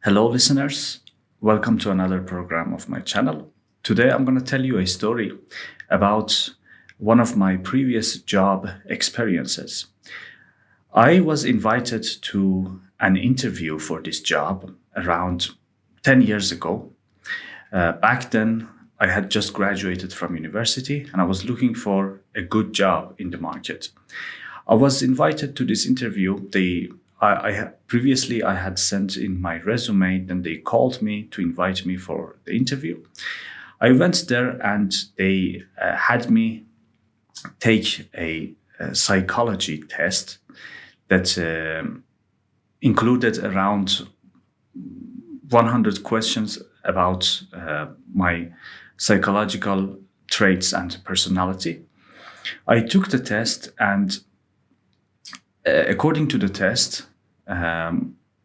Hello, listeners. Welcome to another program of my channel. Today, I'm going to tell you a story about one of my previous job experiences. I was invited to an interview for this job around 10 years ago. Back then, I had just graduated from university and I was looking for a good job in the market. I was invited to this interview. Previously I had sent in my resume, then they called me to invite me for the interview. I went there and they had me take a psychology test that included around 100 questions about my psychological traits and personality. I took the test and according to the test,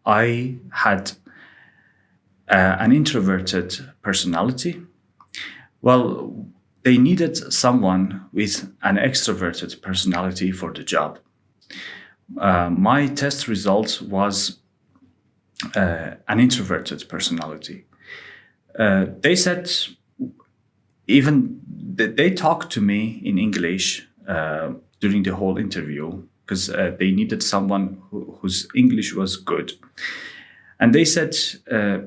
I had an introverted personality. Well, they needed someone with an extroverted personality for the job. My test result was an introverted personality. They said they talked to me in English during the whole interview because they needed someone whose English was good. And they said,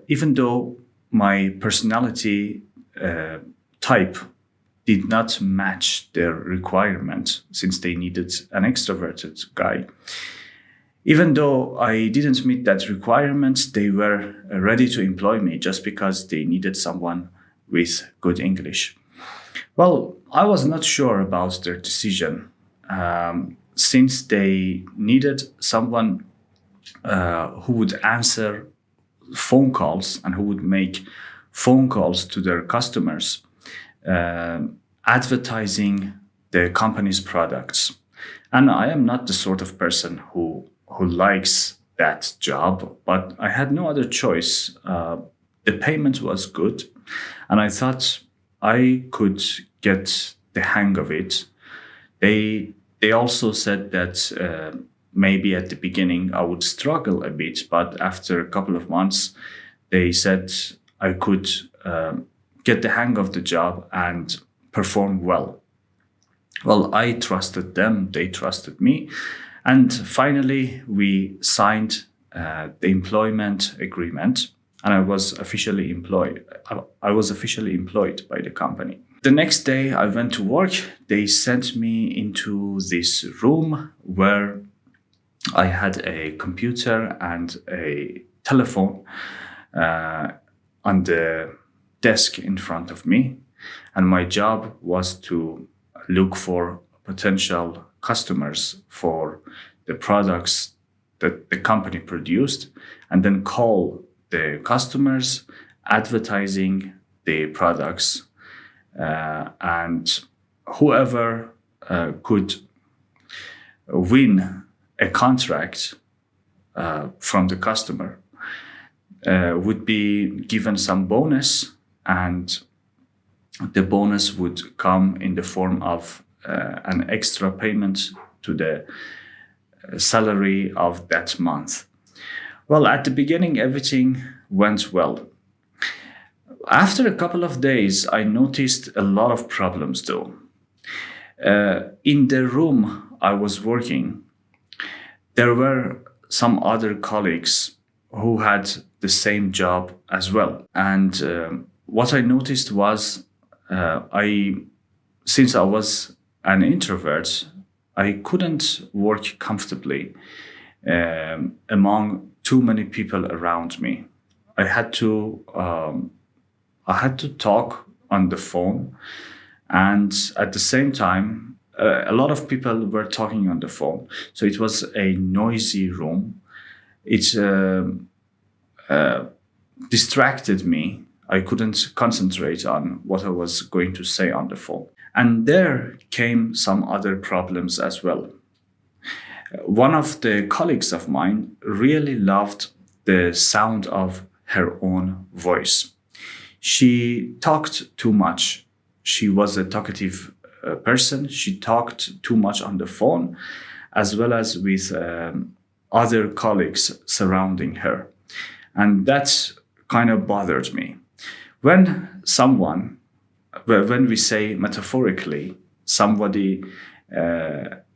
even though my personality type did not match their requirement, since they needed an extroverted guy, even though I didn't meet that requirement, they were ready to employ me just because they needed someone with good English. Well, I was not sure about their decision. Since they needed someone who would answer phone calls and who would make phone calls to their customers, advertising the company's products. And I am not the sort of person who likes that job, but I had no other choice. The payment was good, and I thought I could get the hang of it. They also said that maybe at the beginning I would struggle a bit, but after a couple of months, they said I could get the hang of the job and perform well. Well, I trusted them, they trusted me, and finally we signed the employment agreement, and I was officially employed. I was officially employed by the company. The next day I went to work. They sent me into this room where I had a computer and a telephone on the desk in front of me. And my job was to look for potential customers for the products that the company produced and then call the customers advertising the products. And whoever could win a contract from the customer would be given some bonus, and the bonus would come in the form of an extra payment to the salary of that month. Well, at the beginning, everything went well. After a couple of days, I noticed a lot of problems though. In the room I was working, there were some other colleagues who had the same job as well. And what I noticed was, since I was an introvert, I couldn't work comfortably among too many people around me. I had to talk on the phone, and at the same time, a lot of people were talking on the phone. So it was a noisy room. It distracted me. I couldn't concentrate on what I was going to say on the phone. And there came some other problems as well. One of the colleagues of mine really loved the sound of her own voice. She talked too much. She was a talkative person. She talked too much on the phone, as well as with other colleagues surrounding her. And that kind of bothered me. When someone, when we say metaphorically, somebody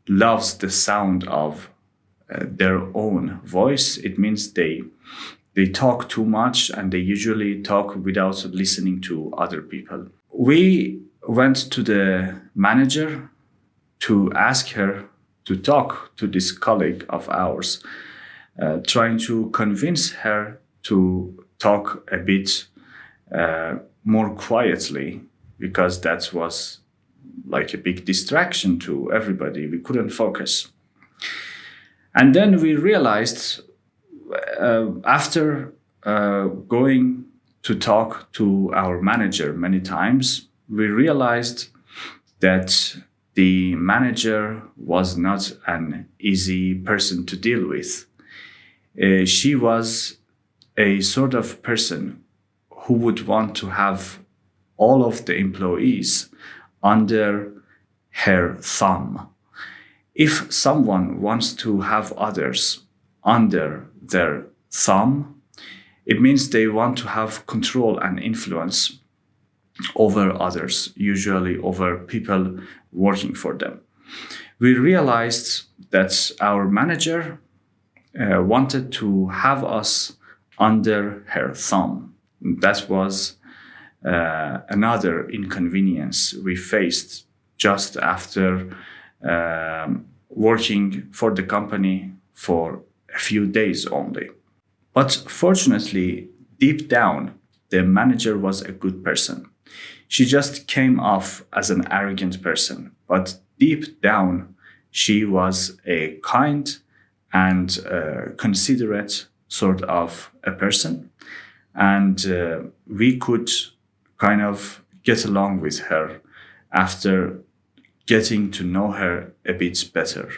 loves the sound of their own voice, it means they talk too much and they usually talk without listening to other people. We went to the manager to ask her to talk to this colleague of ours, trying to convince her to talk a bit more quietly, because that was like a big distraction to everybody. We couldn't focus. And then we realized, after going to talk to our manager many times, we realized that the manager was not an easy person to deal with. She was a sort of person who would want to have all of the employees under her thumb. If someone wants to have others under their thumb, it means they want to have control and influence over others, usually over people working for them. We realized that our manager wanted to have us under her thumb. That was another inconvenience we faced just after working for the company for a few days only. But fortunately, deep down, the manager was a good person. She just came off as an arrogant person, but deep down, she was a kind and considerate sort of a person. And we could kind of get along with her after getting to know her a bit better.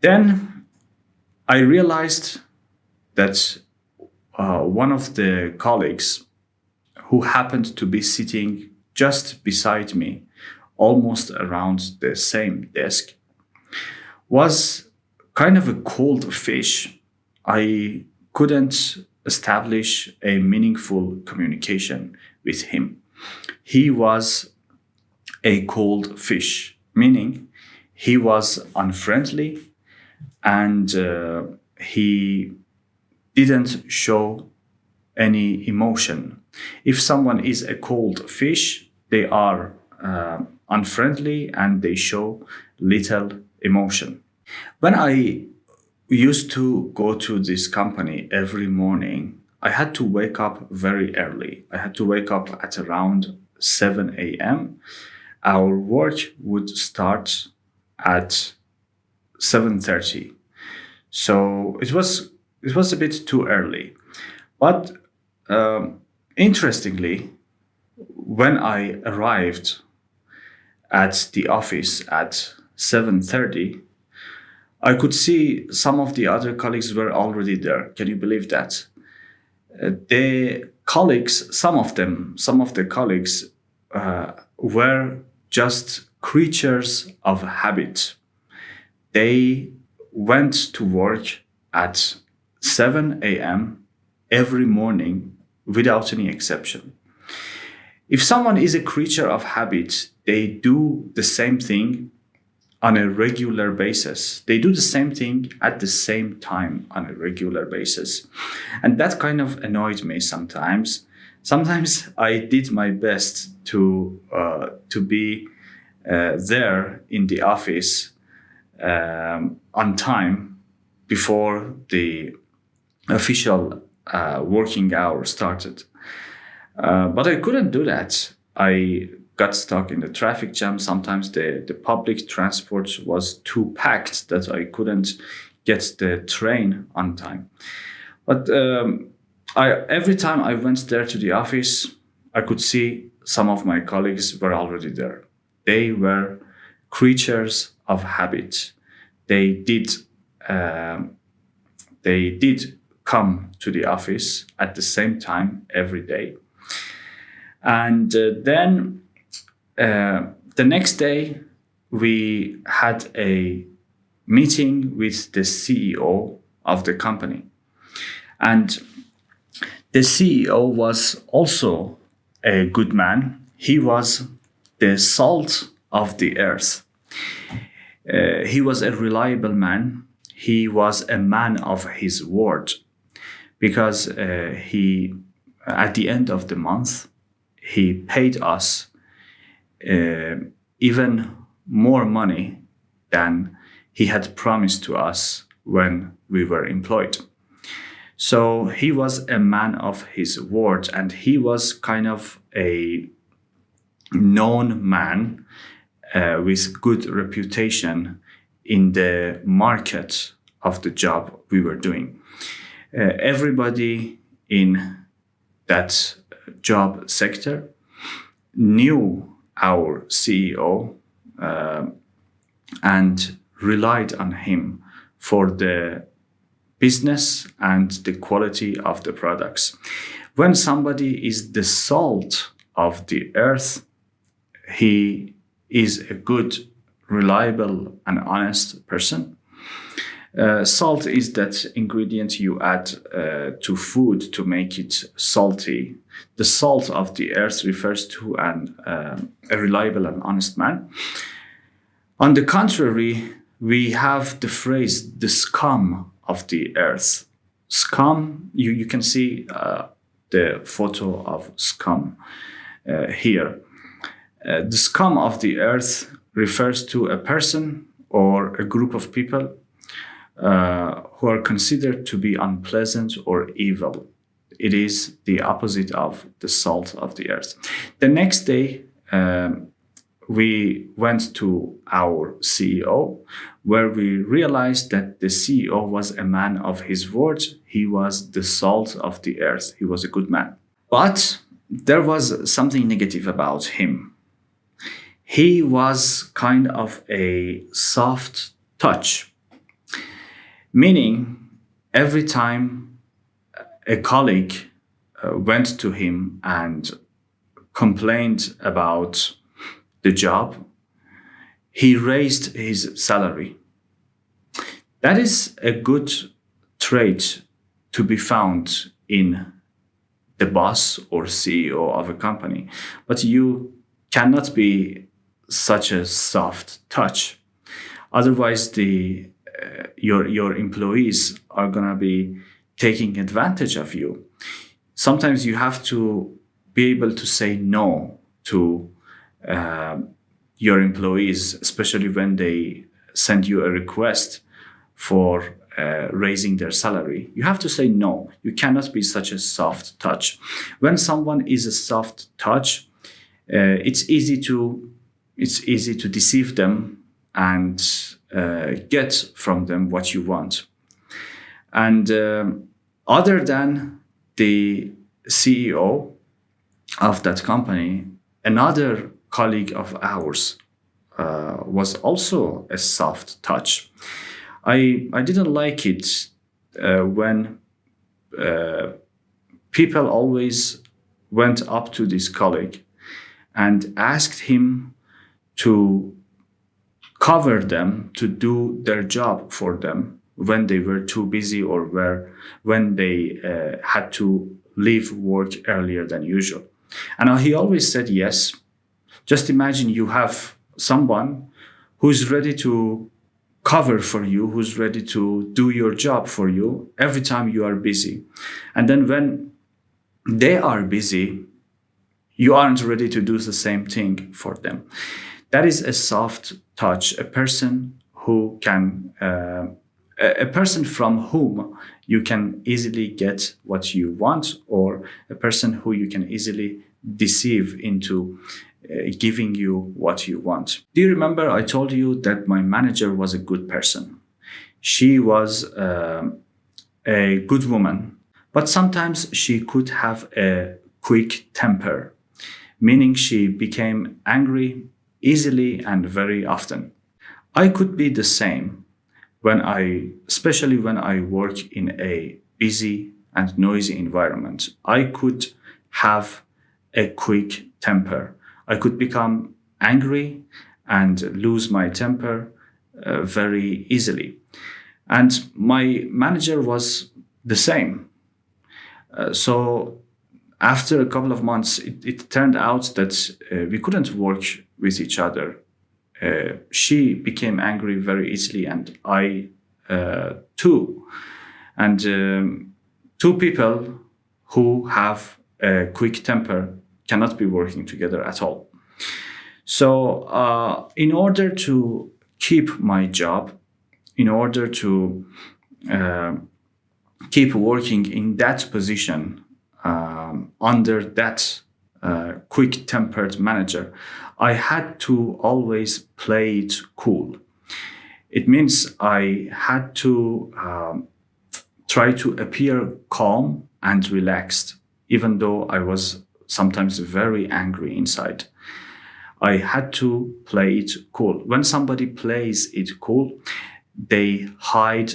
Then I realized that one of the colleagues who happened to be sitting just beside me, almost around the same desk, was kind of a cold fish. I couldn't establish a meaningful communication with him. He was a cold fish, meaning he was unfriendly and he didn't show any emotion. If someone is a cold fish, they are unfriendly and they show little emotion. When I used to go to this company every morning, I had to wake up very early. I had to wake up at around 7 a.m. Our work would start at 7:30. So it was a bit too early. But interestingly, when I arrived at the office at 7:30, I could see some of the other colleagues were already there. Can you believe that? The colleagues, some of the colleagues were just creatures of habit. They went to work at 7 a.m. every morning without any exception. If someone is a creature of habit, they do the same thing on a regular basis. They do the same thing at the same time on a regular basis. And that kind of annoyed me sometimes. Sometimes I did my best to be there in the office on time before the official working hour started. But I couldn't do that. I got stuck in the traffic jam. Sometimes the public transport was too packed that I couldn't get the train on time. But every time I went there to the office, I could see some of my colleagues were already there. They were creatures of habit. They did come to the office at the same time every day. And then the next day, we had a meeting with the CEO of the company. And The CEO was also a good man. He was the salt of the earth. He was a reliable man. He was a man of his word because at the end of the month, he paid us uh, even more money than he had promised to us when we were employed. So he was a man of his word, and he was kind of a known man with good reputation in the market of the job we were doing. Everybody in that job sector knew our CEO and relied on him for the business and the quality of the products. When somebody is the salt of the earth, he is a good, reliable, and honest person. Salt is that ingredient you add to food to make it salty. The salt of the earth refers to a reliable and honest man. On the contrary, we have the phrase the scum of the earth. Scum, you can see the photo of scum here. The scum of the earth refers to a person or a group of people who are considered to be unpleasant or evil. It is the opposite of the salt of the earth. The next day, we went to our CEO, where we realized that the CEO was a man of his word. He was the salt of the earth. He was a good man. But there was something negative about him. He was kind of a soft touch, meaning every time a colleague went to him and complained about the job, he raised his salary. That is a good trait to be found in the boss or CEO of a company, but you cannot be such a soft touch. Otherwise, your employees are gonna be taking advantage of you. Sometimes you have to be able to say no to your employees, especially when they send you a request for raising their salary. You have to say no. You cannot be such a soft touch. When someone is a soft touch, it's easy to deceive them and get from them what you want. And other than the CEO of that company, another colleague of ours was also a soft touch. I didn't like it when people always went up to this colleague and asked him to cover them, to do their job for them when they were too busy or when they had to leave work earlier than usual. And he always said yes. Just imagine you have someone who's ready to cover for you, who's ready to do your job for you every time you are busy. And then when they are busy, you aren't ready to do the same thing for them. That is a soft touch, a person from whom you can easily get what you want, or a person who you can easily deceive into giving you what you want. Do you remember I told you that my manager was a good person? She was a good woman, but sometimes she could have a quick temper, meaning she became angry easily and very often. I could be the same especially when I work in a busy and noisy environment. I could have a quick temper. I could become angry and lose my temper very easily. And my manager was the same. So after a couple of months, it turned out that we couldn't work with each other. She became angry very easily, and I too. And two people who have a quick temper cannot be working together at all. So, in order to keep my job, in order to uh, keep working in that position under that quick tempered manager, I had to always play it cool. It means I had to try to appear calm and relaxed, even though I was sometimes very angry inside. I had to play it cool. When somebody plays it cool, they hide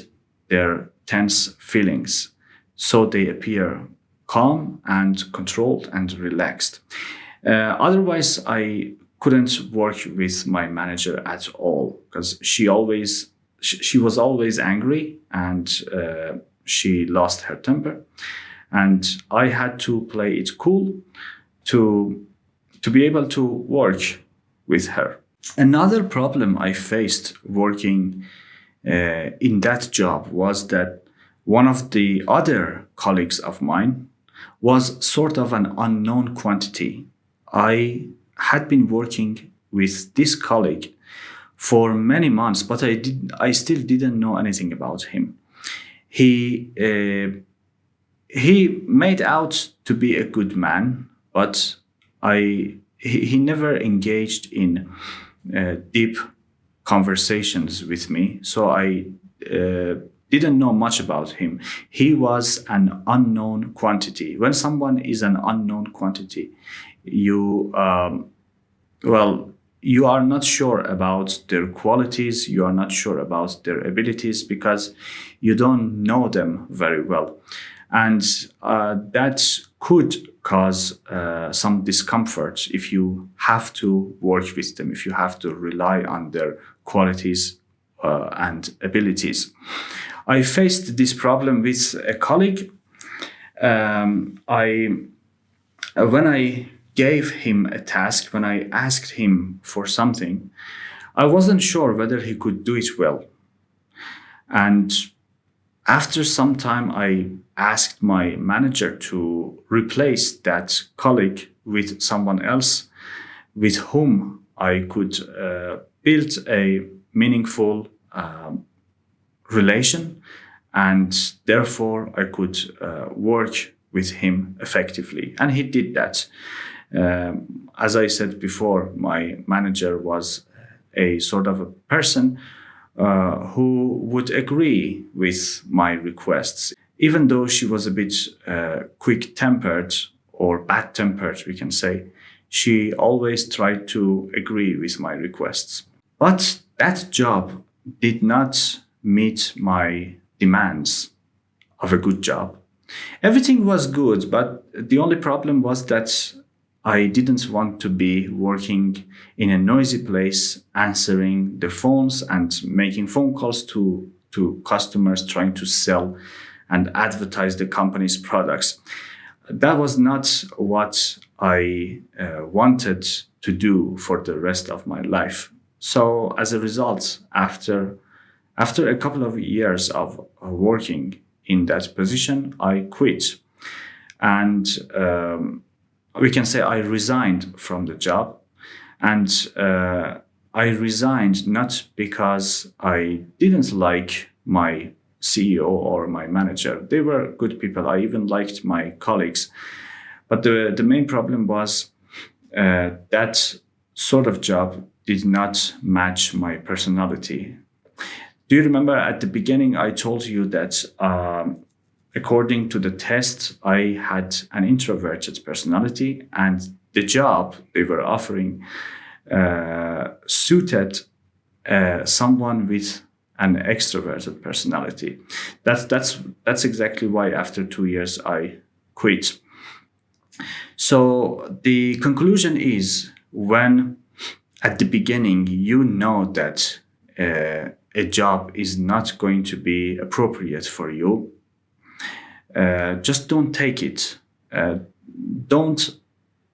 their tense feelings. So they appear calm and controlled and relaxed. Otherwise, I couldn't work with my manager at all because she was always angry, and she lost her temper. And I had to play it cool to be able to work with her. Another problem I faced working in that job was that one of the other colleagues of mine was sort of an unknown quantity. I had been working with this colleague for many months, but I still didn't know anything about him. He he made out to be a good man, but he never engaged in deep conversations with me, so I uh, didn't know much about him. He was an unknown quantity. When someone is an unknown quantity, you well, you are not sure about their qualities, you are not sure about their abilities because you don't know them very well. And that could cause some discomfort if you have to work with them, if you have to rely on their qualities and abilities. I faced this problem with a colleague. I When I gave him a task, when I asked him for something, I wasn't sure whether he could do it well. And after some time, I asked my manager to replace that colleague with someone else with whom I could build a meaningful relation, and therefore I could work with him effectively. And he did that. As I said before, my manager was a sort of a person who would agree with my requests, even though she was a bit quick tempered or bad tempered, we can say. She always tried to agree with my requests. But that job did not meet my demands of a good job. Everything was good, but the only problem was that I didn't want to be working in a noisy place, answering the phones and making phone calls to customers trying to sell and advertise the company's products. That was not what I wanted to do for the rest of my life. So as a result, after a couple of years of working in that position, I quit. And we can say I resigned from the job. And I resigned not because I didn't like my CEO or my manager. They were good people. I even liked my colleagues. But the main problem was that sort of job did not match my personality. Do you remember at the beginning I told you that according to the test, I had an introverted personality, and the job they were offering suited someone with an extroverted personality. That's exactly why after 2 years I quit. So the conclusion is, when at the beginning you know that a job is not going to be appropriate for you, just don't take it. Don't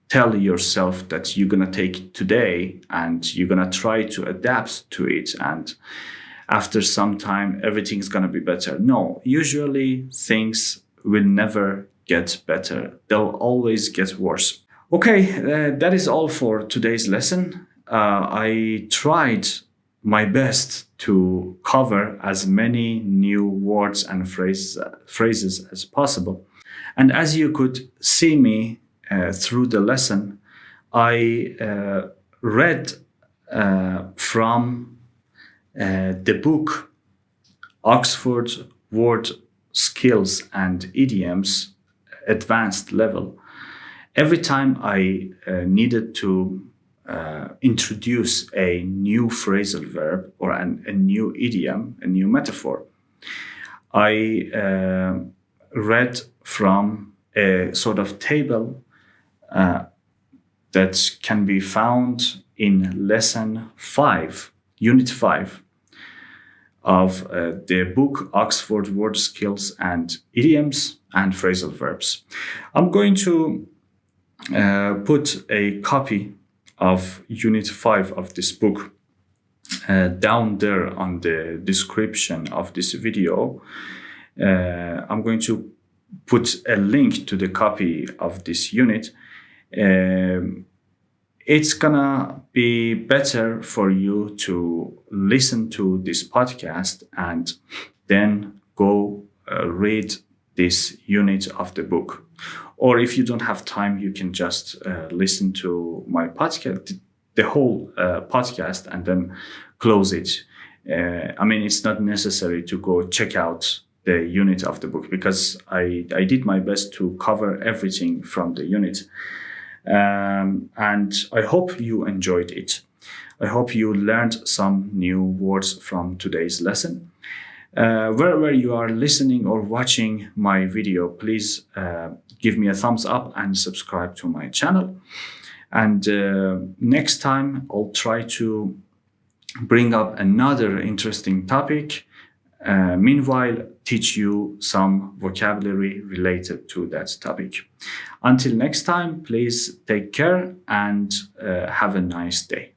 tell yourself that you're going to take it today and you're going to try to adapt to it, and after some time everything's going to be better. No, usually things will never get better. They'll always get worse. Okay, that is all for today's lesson. I tried my best to cover as many new words and phrases as possible. And as you could see me through the lesson, I read from the book Oxford Word Skills and Idioms Advanced Level. Every time I needed to introduce a new phrasal verb or a new idiom, a new metaphor, I read from a sort of table that can be found in lesson 5, unit 5 of the book Oxford Word Skills and Idioms and Phrasal Verbs. I'm going to put a copy of unit 5 of this book down there on the description of this video. I'm going to put a link to the copy of this unit. It's gonna be better for you to listen to this podcast and then go read this unit of the book. Or if you don't have time, you can just listen to my podcast, the whole podcast, and then close it. I mean, it's not necessary to go check out the unit of the book because I did my best to cover everything from the unit. And I hope you enjoyed it. I hope you learned some new words from today's lesson. Wherever you are listening or watching my video, please give me a thumbs up and subscribe to my channel. And next time I'll try to bring up another interesting topic. Meanwhile, teach you some vocabulary related to that topic. Until next time, please take care and have a nice day.